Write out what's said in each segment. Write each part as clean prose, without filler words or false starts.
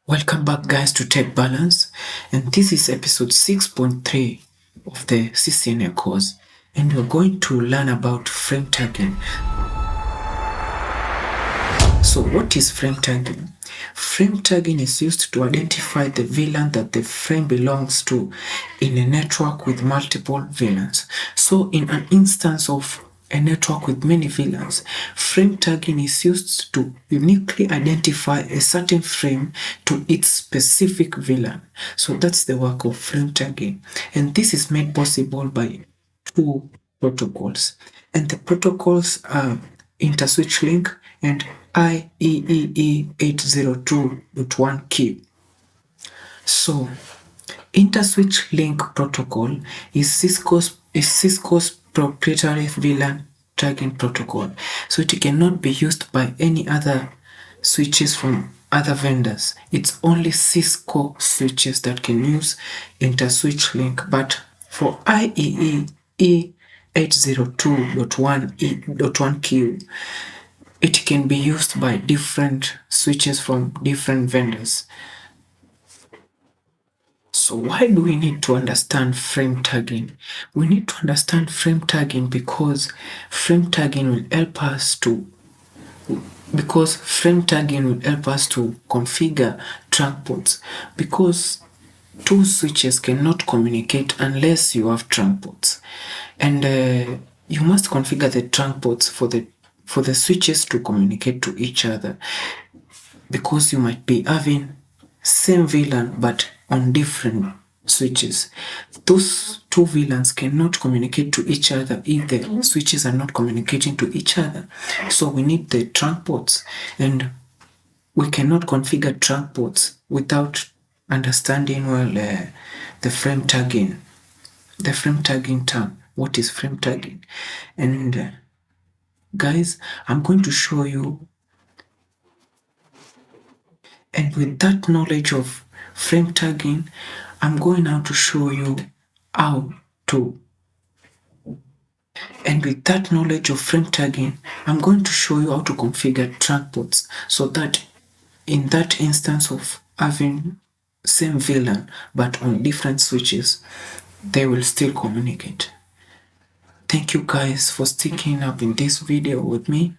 Welcome back guys to Tech Balance, and this is episode 6.3 of the CCNA course, and we're going to learn about frame tagging. So what is frame tagging? Frame tagging is used to identify the VLAN that the frame belongs to in a network with multiple VLANs. So in an instance of a network with many VLANs, frame tagging is used to uniquely identify a certain frame to its specific VLAN. So that's the work of frame tagging. And this is made possible by two protocols. And the protocols are InterSwitch Link and IEEE 802.1q. So InterSwitch Link protocol is Cisco's proprietary VLAN tagging protocol. So it cannot be used by any other switches from other vendors. It's only Cisco switches that can use InterSwitch Link. But for IEEE 802.1q, it can be used by different switches from different vendors. So why do we need to understand frame tagging? We need to understand frame tagging because frame tagging will help us to configure trunk ports, because two switches cannot communicate unless you have trunk ports, and you must configure the trunk ports for the switches to communicate to each other, because you might be having same VLAN but on different switches. Those two VLANs cannot communicate to each other if the switches are not communicating to each other. So we need the trunk ports, and we cannot configure trunk ports without understanding well the frame tagging. The frame tagging term. What is frame tagging? And guys, I'm going to show you. And with that knowledge of frame tagging, I'm going now to show you how to. And with that knowledge of frame tagging, I'm going to show you how to configure trunk ports, so that in that instance of having same VLAN but on different switches, they will still communicate. Thank you guys for sticking up in this video with me.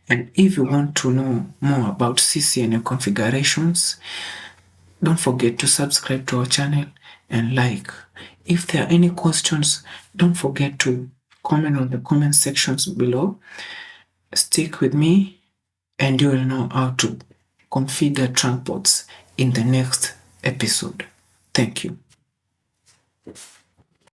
And if you want to know more about CCNA configurations, don't forget to subscribe to our channel and like. If there are any questions, don't forget to comment on the comment sections below. Stick with me and you will know how to configure trunk ports in the next episode. Thank you.